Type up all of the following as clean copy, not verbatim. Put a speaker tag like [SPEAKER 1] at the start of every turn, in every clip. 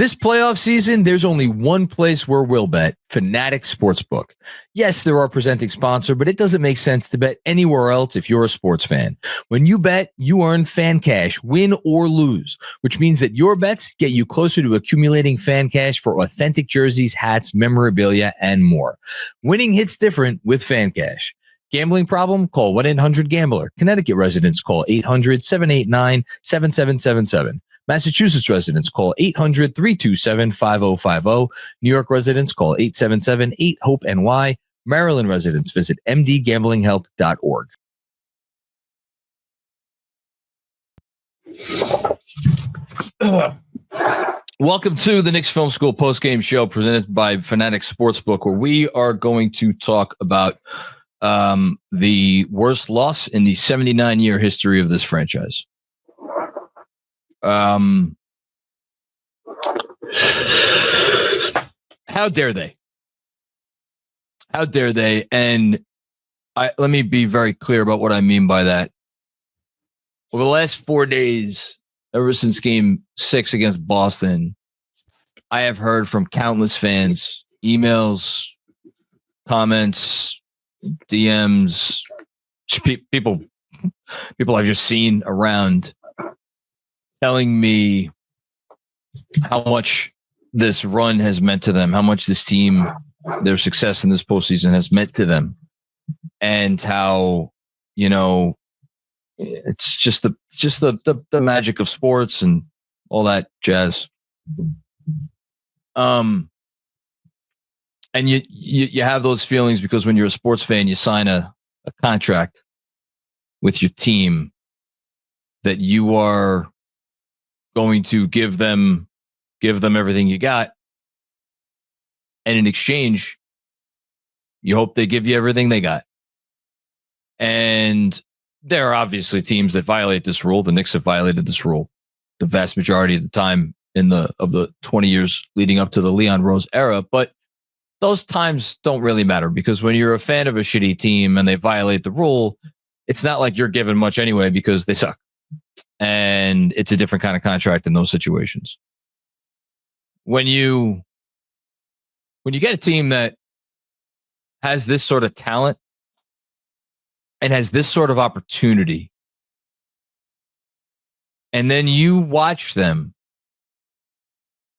[SPEAKER 1] This playoff season, there's only one place where we'll bet, Fanatic Sportsbook. Yes, they're our presenting sponsor, but it doesn't make sense to bet anywhere else if you're a sports fan. When you bet, you earn fan cash, win or lose, which means that your bets get you closer to accumulating fan cash for authentic jerseys, hats, memorabilia, and more. Winning hits different with fan cash. Gambling problem? Call 1-800-GAMBLER. Connecticut residents call 800-789-7777. Massachusetts residents call 800-327-5050. New York residents call 877-8-HOPE-NY. Maryland residents visit mdgamblinghelp.org. Welcome to the Knicks Film School Postgame Show presented by Fanatic Sportsbook, where we are going to talk about the worst loss in the 79-year history of this franchise. How dare they? How dare they? And let me be very clear about what I mean by that. Over the last 4 days, ever since Game 6 against Boston, I have heard from countless fans, emails, comments, DMs, people I've just seen around, telling me how much this run has meant to them, how much this team, their success in this postseason has meant to them, and how, you know, it's just the magic of sports and all that jazz. And you have those feelings because when you're a sports fan, you sign a contract with your team that you are going to give them everything you got, and in exchange, you hope they give you everything they got. And there are obviously teams that violate this rule. The Knicks have violated this rule the vast majority of the time of the 20 years leading up to the Leon Rose era, but those times don't really matter, because when you're a fan of a shitty team and they violate the rule, it's not like you're given much anyway because they suck. And it's a different kind of contract in those situations. When you get a team that has this sort of talent and has this sort of opportunity, and then you watch them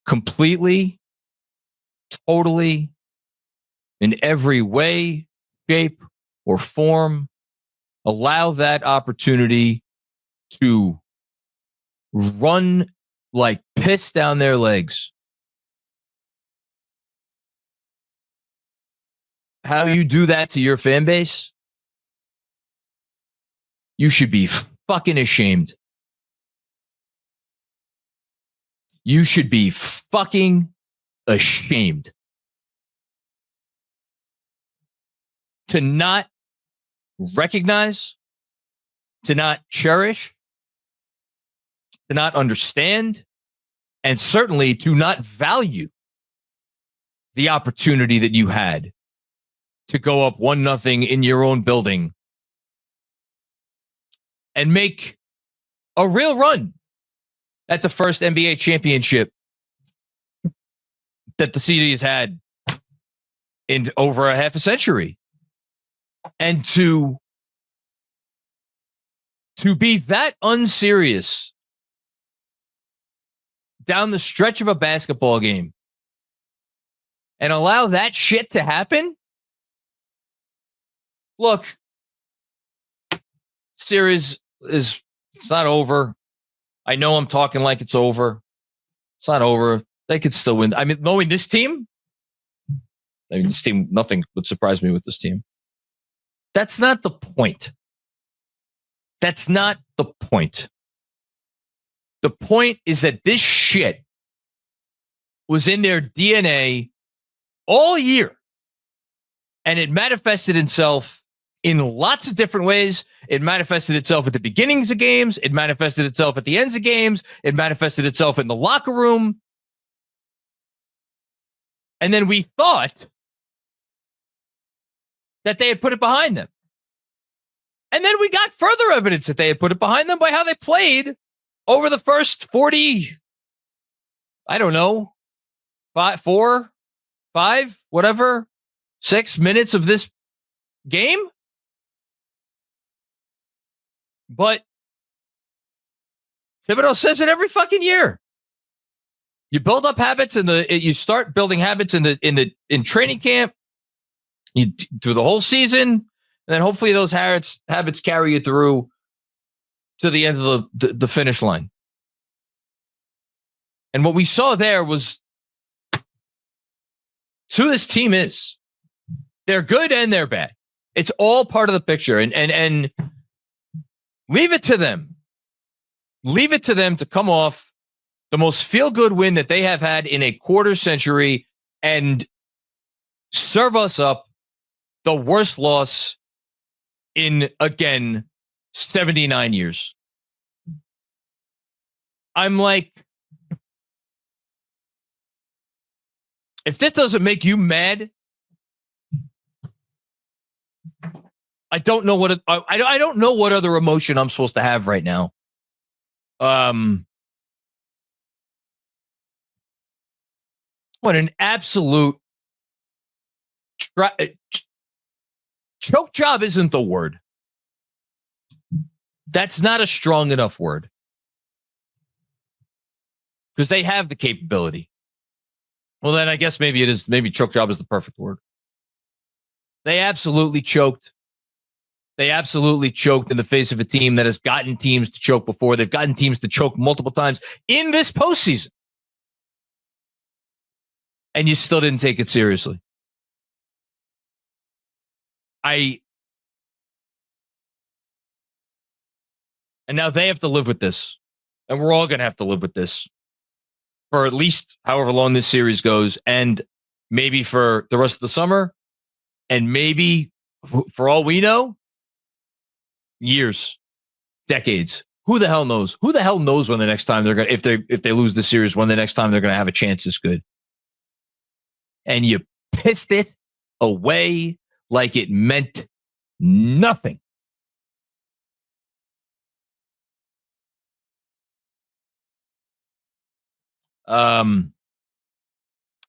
[SPEAKER 1] completely, totally, in every way, shape, or form, allow that opportunity to run like piss down their legs. How you do that to your fan base? You should be fucking ashamed. You should be fucking ashamed. To not recognize, to not cherish, to not understand, and certainly to not value the opportunity that you had to go up 1-0 in your own building and make a real run at the first NBA championship that the city has had in over a half a century. And to be that unserious down the stretch of a basketball game and allow that shit to happen? Look, series it's not over. I know I'm talking like it's over. It's not over. They could still win. I mean, knowing this team, nothing would surprise me with this team. That's not the point. That's not the point. The point is that this shit was in their DNA all year. And it manifested itself in lots of different ways. It manifested itself at the beginnings of games. It manifested itself at the ends of games. It manifested itself in the locker room. And then we thought that they had put it behind them. And then we got further evidence that they had put it behind them by how they played over the first 40, I don't know, 4, 5, whatever, 6 minutes of this game. But Thibodeau says it every fucking year. You build up habits you start building habits in training camp. You through the whole season, and then hopefully those habits carry you through to the end of the finish line. And what we saw there was who this team is. They're good and they're bad. It's all part of the picture. And leave it to them. Leave it to them to come off the most feel-good win that they have had in a quarter century and serve us up the worst loss in, again, 79 years. I'm like, if this doesn't make you mad, I don't know what I don't know what other emotion I'm supposed to have right now. What an absolute choke job isn't the word. That's not a strong enough word. Because they have the capability. Well, then I guess maybe it is. Maybe choke job is the perfect word. They absolutely choked. They absolutely choked in the face of a team that has gotten teams to choke before. They've gotten teams to choke multiple times in this postseason. And you still didn't take it seriously. And now they have to live with this. And we're all going to have to live with this for at least however long this series goes, and maybe for the rest of the summer, and maybe, for all we know, years, decades. Who the hell knows? Who the hell knows when the next time they're going to, if they lose the series, when the next time they're going to have a chance this good? And you pissed it away like it meant nothing.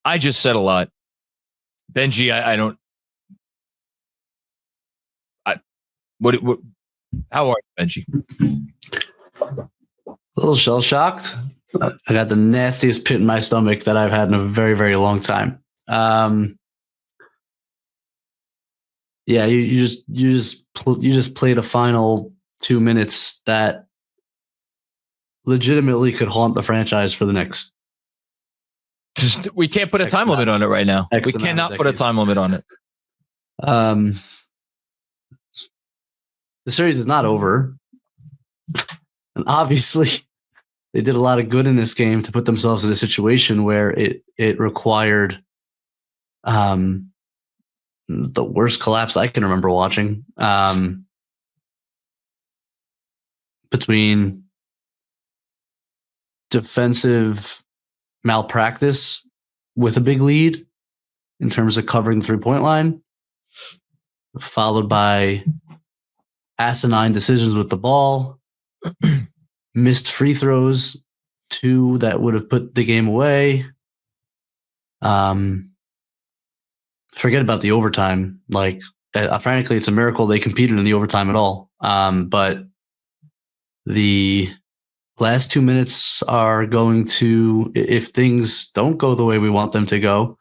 [SPEAKER 1] I just said a lot. Benji, I don't. What? How are you, Benji?
[SPEAKER 2] A little shell shocked. I got the nastiest pit in my stomach that I've had in a very, very long time. Yeah, you just played a final 2 minutes that legitimately could haunt the franchise for the next.
[SPEAKER 1] We can't put a time limit on it right now. We cannot put a time limit on it.
[SPEAKER 2] The series is not over. And obviously, they did a lot of good in this game to put themselves in a situation where it required the worst collapse I can remember watching. Between defensive malpractice with a big lead in terms of covering the three-point line, followed by asinine decisions with the ball, missed free throws, 2 that would have put the game away. Forget about the overtime. Frankly, it's a miracle they competed in the overtime at all. But the last 2 minutes are going to, if things don't go the way we want them to go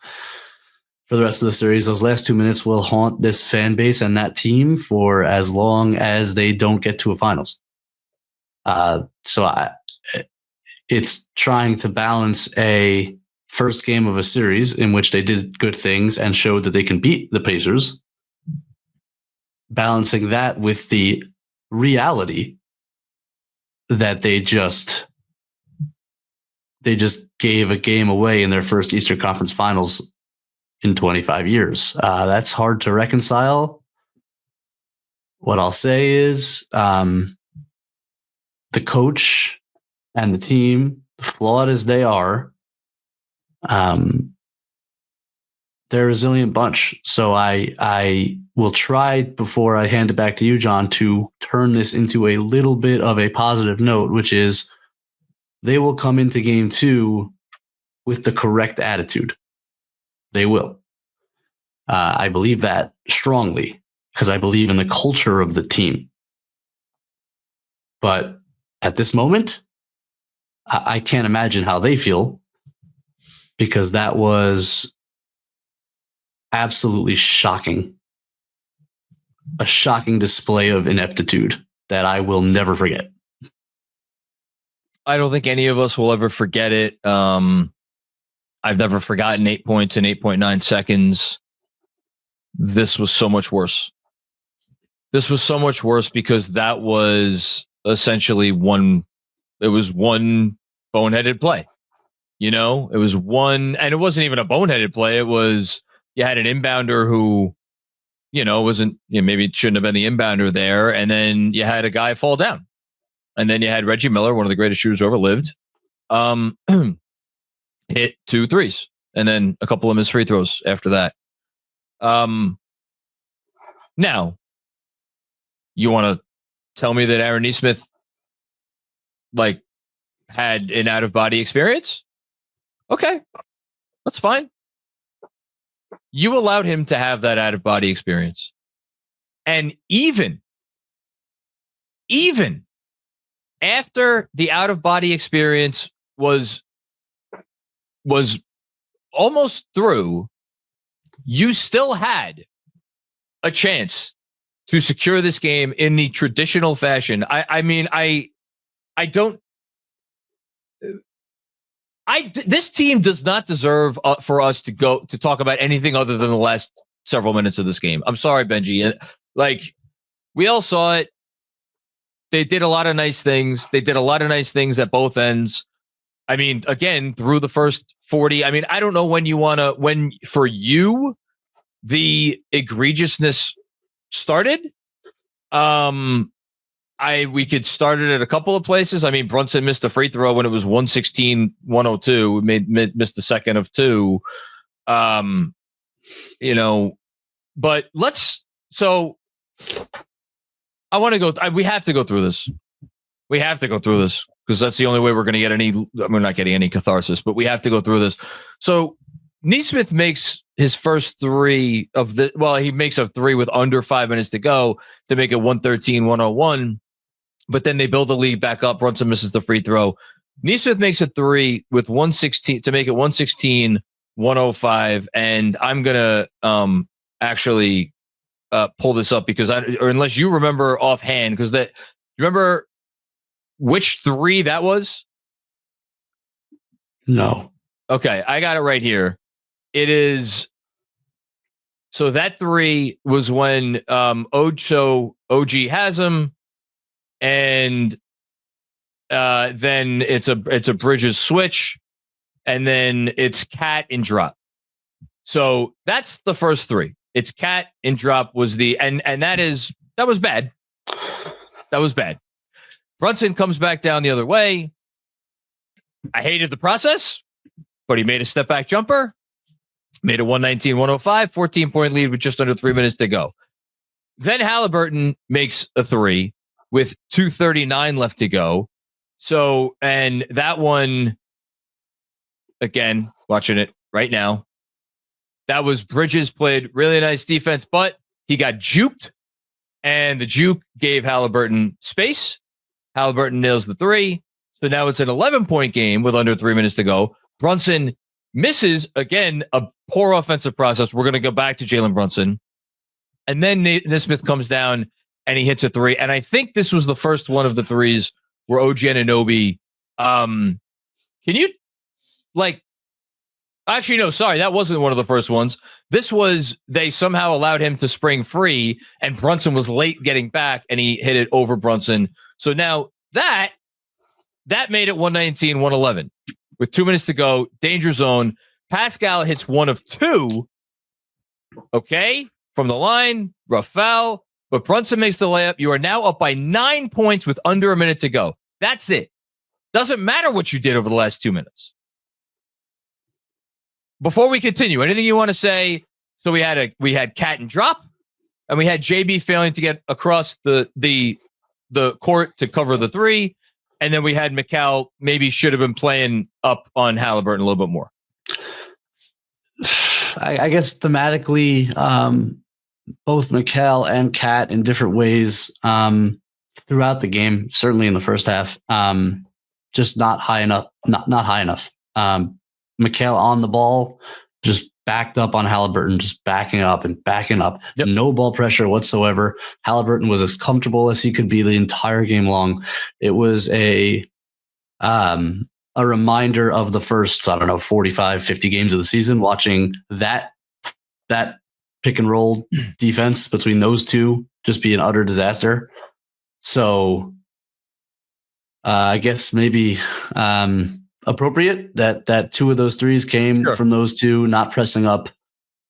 [SPEAKER 2] for the rest of the series, those last 2 minutes will haunt this fan base and that team for as long as they don't get to a finals. It's trying to balance a first game of a series in which they did good things and showed that they can beat the Pacers, balancing that with the reality that they just gave a game away in their first Eastern Conference Finals in 25 years. That's hard to reconcile. What I'll say is the coach and the team, flawed as they are, they're a resilient bunch. So I will try, before I hand it back to you, John, to turn this into a little bit of a positive note, which is they will come into game 2 with the correct attitude, they will. I believe that strongly because I believe in the culture of the team. But at this moment, I can't imagine how they feel because that was absolutely shocking. A shocking display of ineptitude that I will never forget.
[SPEAKER 1] I don't think any of us will ever forget it. I've never forgotten 8 points in 8.9 seconds. This was so much worse. This was so much worse because that was essentially one boneheaded play. You know, it was one, and it wasn't even a boneheaded play. It was, you had an inbounder who, you know, maybe it shouldn't have been the inbounder there. And then you had a guy fall down. And then you had Reggie Miller, one of the greatest shooters who ever lived, hit 2 threes. And then a couple of missed free throws after that. Now, you want to tell me that Aaron Nesmith had an out-of-body experience? Okay, that's fine. You allowed him to have that out-of-body experience. And even after the out-of-body experience was almost through, you still had a chance to secure this game in the traditional fashion. This team does not deserve for us to go to talk about anything other than the last several minutes of this game. I'm sorry, Benji. We all saw it. They did a lot of nice things. They did a lot of nice things at both ends. I mean, again, through the first 40. I mean, I don't know when for you, the egregiousness started. We could start it at a couple of places. I mean, Brunson missed a free throw when it was 116-102. Missed the second of 2. But I want to go. We have to go through this. We have to go through this because that's the only way we're going to get any. We're not getting any catharsis, but we have to go through this. So Nesmith makes his first 3 of the. Well, he makes a 3 with under 5 minutes to go to make it 113-101. But then they build the lead back up. Brunson misses the free throw. Nesmith makes a 3 with 116 to make it 116-105. And I'm gonna actually pull this up because or unless you remember offhand, because you remember which 3 that was?
[SPEAKER 2] No.
[SPEAKER 1] Okay, I got it right here. It is. So that 3 was when OG has him, and then it's a Bridges switch, and then it's Cat and drop. So that's the first 3. It's Cat and drop was the and that was bad. That was bad. Brunson comes back down the other way. I hated the process, but he made a step back jumper. Made a 119-105, 14-point lead with just under 3 minutes to go. Then Halliburton makes a 3 with 2:39 left to go. So, and that one, again, watching it right now, that was Bridges played really nice defense, but he got juked, and the juke gave Halliburton space. Halliburton nails the 3. So now it's an 11-point game with under 3 minutes to go. Brunson misses, again, a poor offensive process. We're going to go back to Jalen Brunson. And then Nesmith comes down and he hits a 3. And I think this was the first one of the 3s where OG Anunoby, can you, actually, no, sorry, that wasn't one of the first ones. This was, they somehow allowed him to spring free, and Brunson was late getting back, and he hit it over Brunson. So now that made it 119-111. With 2 minutes to go, danger zone. Pascal hits 1 of 2. Okay, from the line, rough foul. But Brunson makes the layup. You are now up by 9 points with under a minute to go. That's it. Doesn't matter what you did over the last 2 minutes. Before we continue, anything you want to say? So we had Cat and drop, and we had JB failing to get across the court to cover the 3. And then we had Mikal maybe should have been playing up on Halliburton a little bit more.
[SPEAKER 2] I guess thematically, both Mikal and Kat in different ways throughout the game, certainly in the first half, just not high enough. Not high enough. Mikal on the ball, just backed up on Halliburton, just backing up and backing up.
[SPEAKER 1] Yep.
[SPEAKER 2] No ball pressure whatsoever. Halliburton was as comfortable as he could be the entire game long. It was a reminder of the first, 45, 50 games of the season, watching that pick and roll defense between those two just be an utter disaster. So I guess maybe appropriate that two of those threes came from those two not pressing up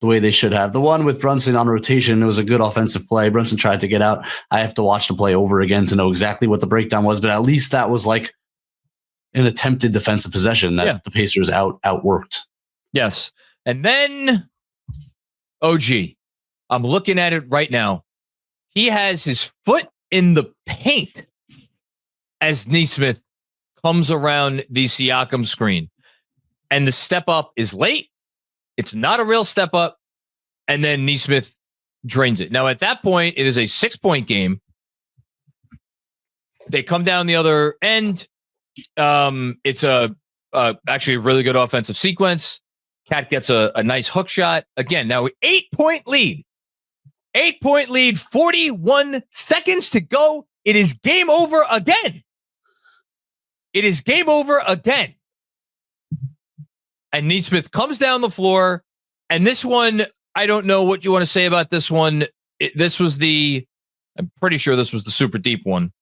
[SPEAKER 2] the way they should have. The one with Brunson on rotation, it was a good offensive play. Brunson tried to get out. I have to watch the play over again to know exactly what the breakdown was, but at least that was like an attempted defensive possession that the Pacers outworked.
[SPEAKER 1] Yes. And then OG, I'm looking at it right now. He has his foot in the paint as Nesmith comes around the Siakam screen. And the step up is late. It's not a real step up. And then Nesmith drains it. Now, at that point, it is a 6-point game. They come down the other end. It's actually a really good offensive sequence. Cat gets a nice hook shot. Again, now 8-point lead. 8-point lead, 41 seconds to go. It is game over again. It is game over again. And Nesmith comes down the floor. And this one, I don't know what you want to say about this one. I'm pretty sure this was the super deep one.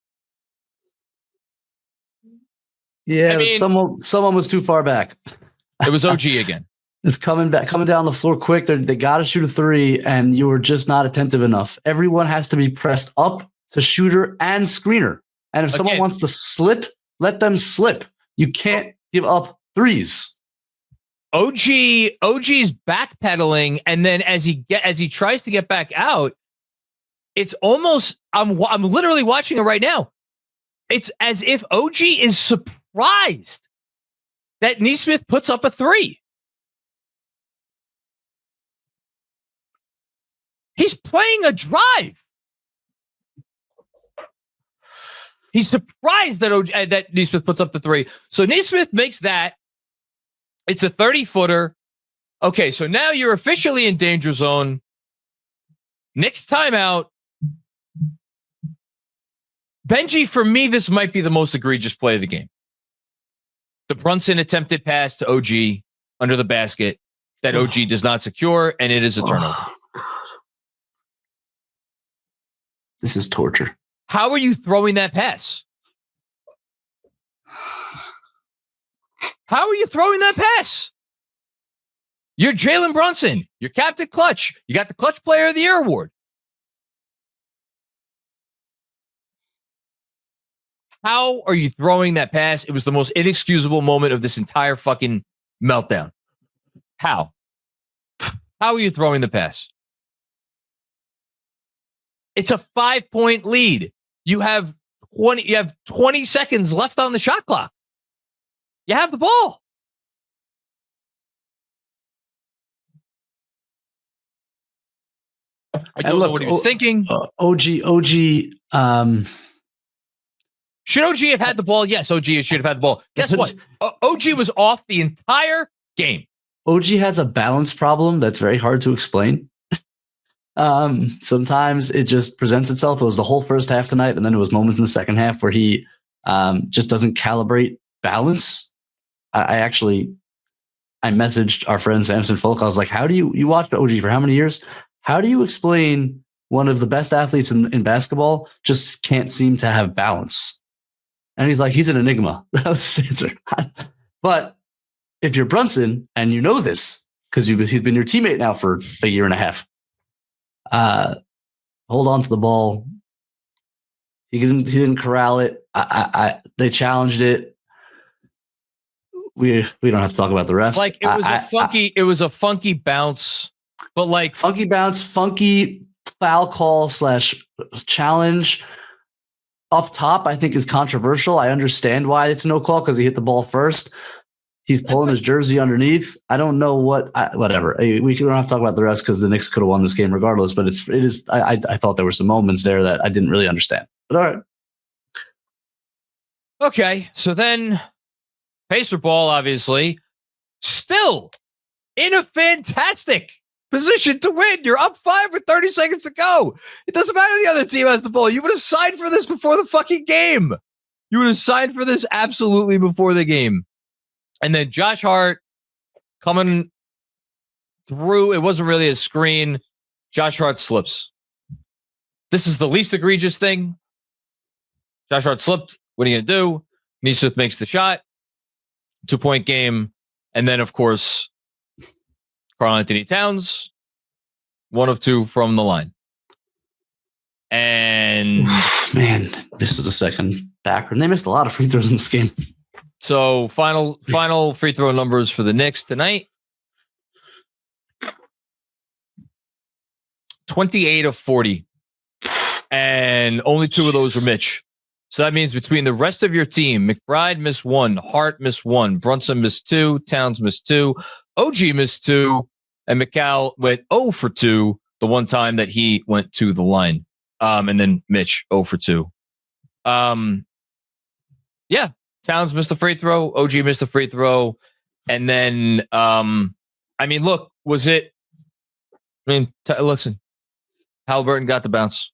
[SPEAKER 2] Yeah, I mean, someone was too far back.
[SPEAKER 1] It was OG again.
[SPEAKER 2] It's coming down the floor quick. They got to shoot a three, and you were just not attentive enough. Everyone has to be pressed up to shooter and screener. And if someone wants to slip, let them slip. You can't give up threes.
[SPEAKER 1] OG's backpedaling, and then as he tries to get back out, it's almost I'm literally watching it right now. It's as if OG is surprised that Nesmith puts up a three. He's playing a drive. He's surprised that Nesmith puts up the three. So Nesmith makes that. It's a 30-footer. Okay, so now you're officially in danger zone. Next timeout. Benjy, for me, this might be the most egregious play of the game. The Brunson attempted pass to OG under the basket that OG does not secure, and it is a turnover.
[SPEAKER 2] This is torture.
[SPEAKER 1] How are you throwing that pass? How are you throwing that pass? You're Jalen Brunson. You're Captain Clutch. You got the Clutch Player of the Year award. How are you throwing that pass? It was the most inexcusable moment of this entire fucking meltdown. How? How are you throwing the pass? It's a 5-point lead. You have 20 seconds left on the shot clock. You have the ball. I don't know what he was thinking.
[SPEAKER 2] OG.
[SPEAKER 1] Should OG have had the ball? Yes, OG should have had the ball. Guess what? OG was off the entire game.
[SPEAKER 2] OG has a balance problem that's very hard to explain. Sometimes it just presents itself. It was the whole first half tonight, and then it was moments in the second half where he just doesn't calibrate balance. I messaged our friend Samson Folk. I was like, how do you watched OG for how many years? How do you explain one of the best athletes in basketball just can't seem to have balance? And he's like, he's an enigma. That was his answer. But if you're Brunson and you know this, because he's been your teammate now for a year and a half, hold on to the ball. He didn't corral it. They challenged it. We don't have to talk about the refs.
[SPEAKER 1] Like it was a funky bounce, but like
[SPEAKER 2] funky bounce, funky foul call / challenge. up top, I think, is controversial. I understand why it's no call because he hit the ball first. He's pulling his jersey underneath. I don't know whatever. We don't have to talk about the rest because the Knicks could have won this game regardless. But it is. I thought there were some moments there that I didn't really understand. But all right.
[SPEAKER 1] Okay, so then Pacer ball, obviously, still in a fantastic position to win. You're up 5 with 30 seconds to go. It doesn't matter the other team has the ball. You would have signed for this before the fucking game. You would have signed for this absolutely before the game. And then Josh Hart coming through. It wasn't really a screen. Josh Hart slips. This is the least egregious thing. Josh Hart slipped. What are you going to do? Nesmith makes the shot. 2-point game. And then, of course, Karl-Anthony Towns, 1 of 2 from the line. And
[SPEAKER 2] man, this is the second backer. And they missed a lot of free throws in this game.
[SPEAKER 1] So final free throw numbers for the Knicks tonight. 28 of 40. And only 2 of those were Mitch. So that means between the rest of your team, McBride missed 1, Hart missed 1, Brunson missed 2, Towns missed 2, OG missed 2, and McCall went 0 for 2 the one time that he went to the line. And then Mitch 0 for 2. Yeah. Towns missed a free throw. OG missed a free throw. And then, look, was it? Listen, Halliburton got the bounce.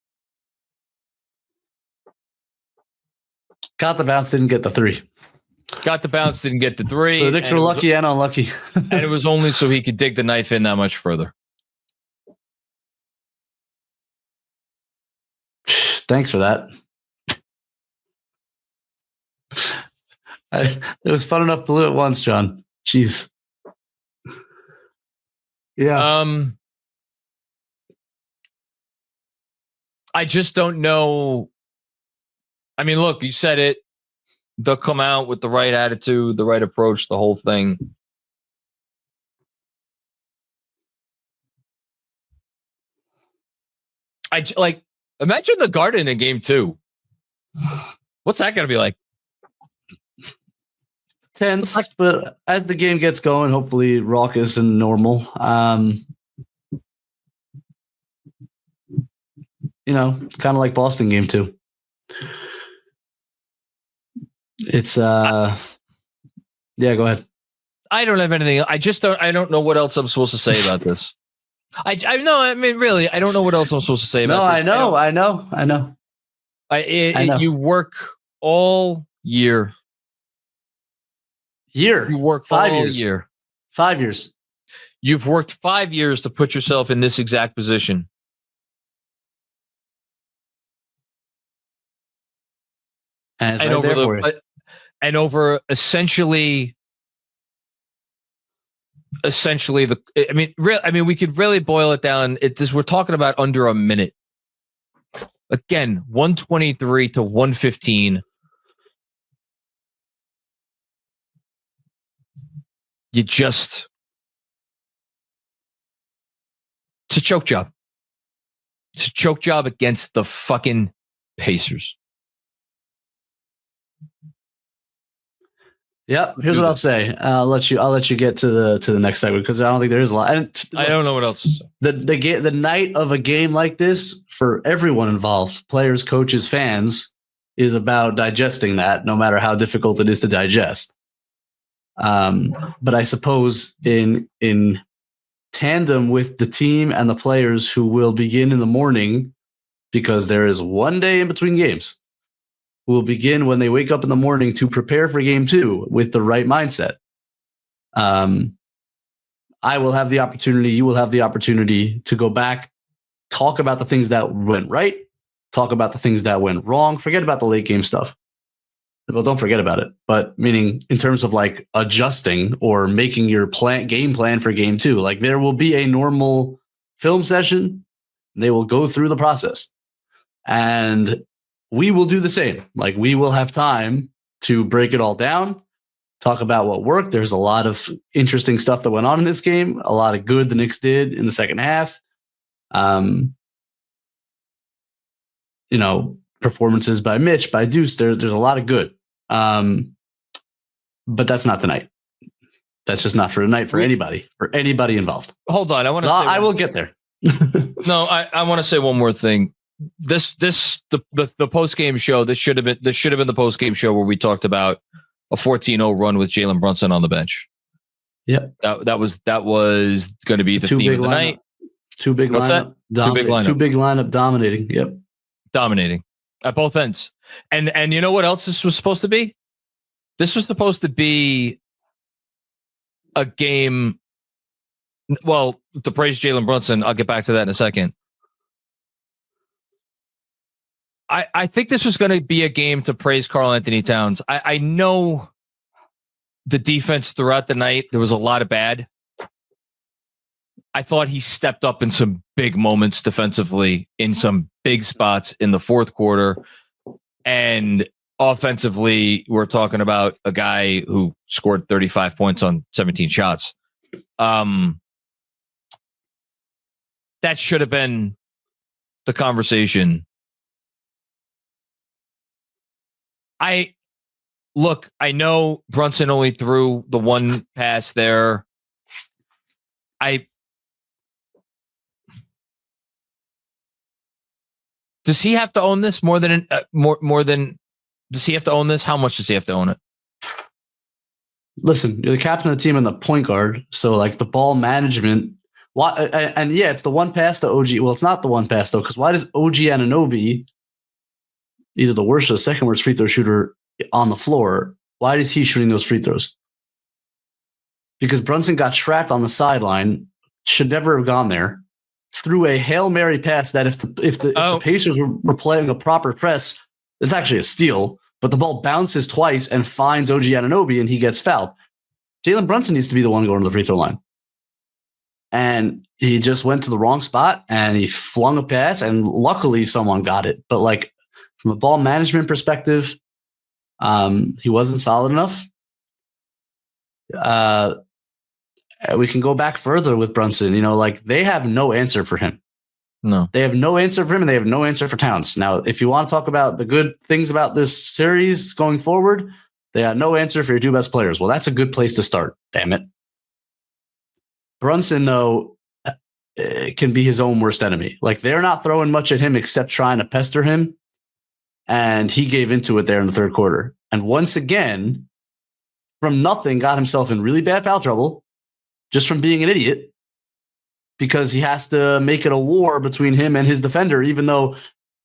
[SPEAKER 2] Got the bounce, didn't get the 3.
[SPEAKER 1] Got the bounce, didn't get the 3.
[SPEAKER 2] So the Knicks were lucky and unlucky.
[SPEAKER 1] And it was only so he could dig the knife in that much further.
[SPEAKER 2] Thanks for that. It was fun enough to do it once, John. Jeez. Yeah.
[SPEAKER 1] I just don't know. I mean, look, you said it. They'll come out with the right attitude, the right approach, the whole thing. Imagine the Garden in game 2. What's that going to be like?
[SPEAKER 2] Tense, but as the game gets going, hopefully raucous and normal. Kind of like Boston game 2. It's yeah, go ahead.
[SPEAKER 1] I don't have anything. I don't know what else I'm supposed to say about this. I know. I mean, really, I don't know what else I'm supposed to say about this.
[SPEAKER 2] I know.
[SPEAKER 1] You work all year. You work
[SPEAKER 2] 5
[SPEAKER 1] all
[SPEAKER 2] years.
[SPEAKER 1] year.
[SPEAKER 2] 5 years.
[SPEAKER 1] You've worked 5 years to put yourself in this exact position.
[SPEAKER 2] And it's right there for you.
[SPEAKER 1] And over essentially we could really boil it down. We're talking about under a minute. Again, 123 to 115. It's a choke job. It's a choke job against the fucking Pacers.
[SPEAKER 2] Yep. Here's what I'll say. I'll let you get to the next segment because I don't think there is a lot.
[SPEAKER 1] I don't know what else to say.
[SPEAKER 2] The night of a game like this for everyone involved, players, coaches, fans, is about digesting that, no matter how difficult it is to digest. But I suppose in tandem with the team and the players who will begin in the morning, because there is one day in between games, who will begin when they wake up in the morning to prepare for game 2 with the right mindset. I will have the opportunity, you will have the opportunity to go back, talk about the things that went right, talk about the things that went wrong, forget about the late game stuff. Well, don't forget about it, but meaning in terms of like adjusting or making your game plan for game 2, like there will be a normal film session. They will go through the process and we will do the same. Like we will have time to break it all down, talk about what worked. There's a lot of interesting stuff that went on in this game, a lot of good the Knicks did in the second half. performances by Mitch, by Deuce. There's a lot of good. But that's not tonight. That's just not for tonight for anybody involved.
[SPEAKER 1] Hold on.
[SPEAKER 2] I will get there.
[SPEAKER 1] No, I want to say one more thing. The post-game show, this should have been the post-game show where we talked about a 14-0 run with Jalen Brunson on the bench.
[SPEAKER 2] Yep.
[SPEAKER 1] That was going to be the theme of the night.
[SPEAKER 2] Two big lineup dominating. Yep. Dominating
[SPEAKER 1] at both ends. And you know what else this was supposed to be? This was supposed to be a game. Well, to praise Jalen Brunson, I'll get back to that in a second. I think this was going to be a game to praise Karl-Anthony Towns. I know the defense throughout the night, there was a lot of bad. I thought he stepped up in some big moments defensively, in some big spots in the fourth quarter. And offensively, we're talking about a guy who scored 35 points on 17 shots. That should have been the conversation. I know Brunson only threw the one pass there. Does he have to own this more than does he have to own this? How much does he have to own it?
[SPEAKER 2] Listen, you're the captain of the team and the point guard, so like the ball management. And yeah, it's the one pass to OG. Well, it's not the one pass though, because why does OG Anunoby, either the worst or the second worst free throw shooter on the floor, why is he shooting those free throws? Because Brunson got trapped on the sideline, should never have gone there, threw a Hail Mary pass that if the Pacers were playing a proper press, it's actually a steal, but the ball bounces twice and finds OG Anunoby and he gets fouled. Jalen Brunson needs to be the one going to the free throw line. And he just went to the wrong spot and he flung a pass and luckily someone got it. But like from a ball management perspective, he wasn't solid enough. We can go back further with Brunson. You know, like they have no answer for him.
[SPEAKER 1] No,
[SPEAKER 2] they have no answer for him, and they have no answer for Towns. Now, if you want to talk about the good things about this series going forward, they have no answer for your two best players. Well, that's a good place to start. Damn it. Brunson, though, can be his own worst enemy. Like they're not throwing much at him except trying to pester him. And he gave into it there in the third quarter. And once again, from nothing, got himself in really bad foul trouble just from being an idiot because he has to make it a war between him and his defender, even though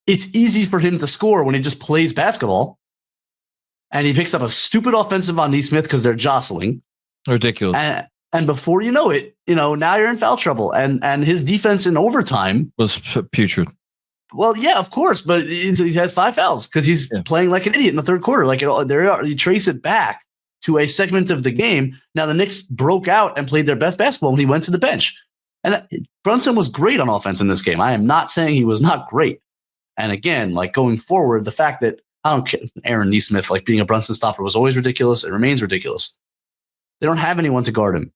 [SPEAKER 2] it's easy for him to score when he just plays basketball. And he picks up a stupid offensive on Nesmith because they're jostling.
[SPEAKER 1] Ridiculous.
[SPEAKER 2] And before you know it, now you're in foul trouble. And his defense in overtime
[SPEAKER 1] was putrid.
[SPEAKER 2] Well, yeah, of course, but he has 5 fouls because he's playing like an idiot in the third quarter. Like you trace it back to a segment of the game. Now the Knicks broke out and played their best basketball when he went to the bench. And Brunson was great on offense in this game. I am not saying he was not great. And again, like going forward, the fact that I don't care, Aaron Nesmith, like being a Brunson stopper was always ridiculous. It remains ridiculous. They don't have anyone to guard him.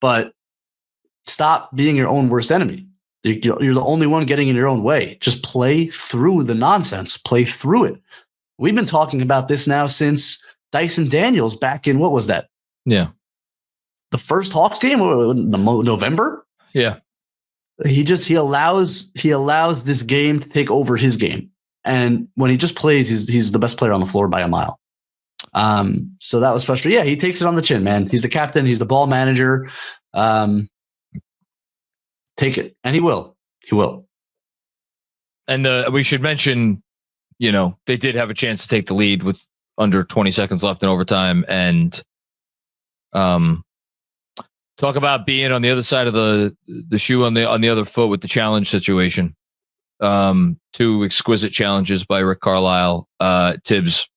[SPEAKER 2] But stop being your own worst enemy. You're the only one getting in your own way. Just play through the nonsense. Play through it. We've been talking about this now since Dyson Daniels back in, what was that?
[SPEAKER 1] Yeah.
[SPEAKER 2] The first Hawks game, November?
[SPEAKER 1] Yeah.
[SPEAKER 2] He allows this game to take over his game. And when he just plays, he's the best player on the floor by a mile. So that was frustrating. Yeah, he takes it on the chin, man. He's the captain. He's the ball manager. Take it. And he will. He will.
[SPEAKER 1] And we should mention, they did have a chance to take the lead with under 20 seconds left in overtime. And talk about being on the other side of the shoe on the other foot with the challenge situation. 2 exquisite challenges by Rick Carlisle. Tibbs,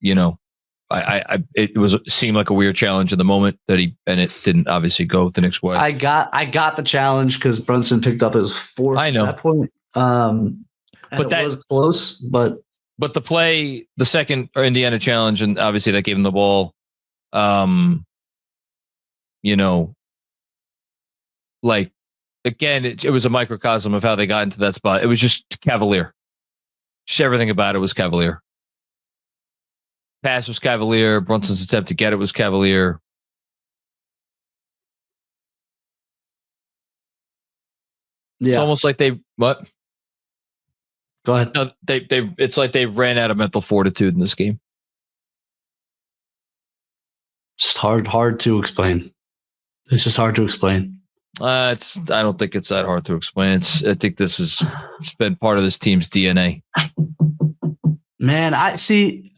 [SPEAKER 1] it seemed like a weird challenge in the moment and it didn't obviously go the Knicks way.
[SPEAKER 2] I got the challenge because Brunson picked up his 4th
[SPEAKER 1] at that
[SPEAKER 2] point. But that was close. But
[SPEAKER 1] the play, the second Indiana challenge, and obviously that gave him the ball. Like again, it was a microcosm of how they got into that spot. It was just cavalier. Just everything about it was cavalier. Pass was cavalier. Brunson's attempt to get it was cavalier.
[SPEAKER 2] Yeah.
[SPEAKER 1] It's almost like they what?
[SPEAKER 2] Go ahead.
[SPEAKER 1] No, they it's like they ran out of mental fortitude in this game.
[SPEAKER 2] Just hard to explain. It's just hard to explain.
[SPEAKER 1] I don't think it's that hard to explain. I think it's been part of this team's DNA.
[SPEAKER 2] Man, I see.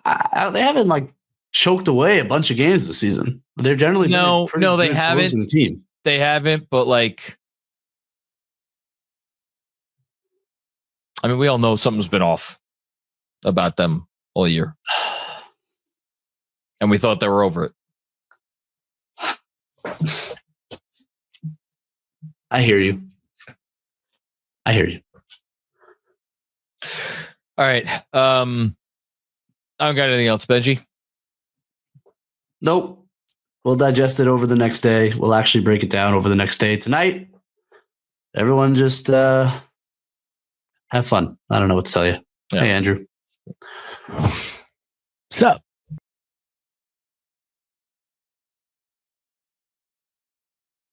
[SPEAKER 2] They haven't like choked away a bunch of games this season. They're generally
[SPEAKER 1] no, they haven't.
[SPEAKER 2] Team.
[SPEAKER 1] They haven't, but like, I mean, we all know something's been off about them all year, and we thought they were over it.
[SPEAKER 2] I hear you.
[SPEAKER 1] All right. I don't got anything else, Benji.
[SPEAKER 2] Nope. We'll digest it over the next day. We'll actually break it down over the next day. Tonight, everyone just have fun. I don't know what to tell you. Yeah. Hey, Andrew.
[SPEAKER 3] What's up?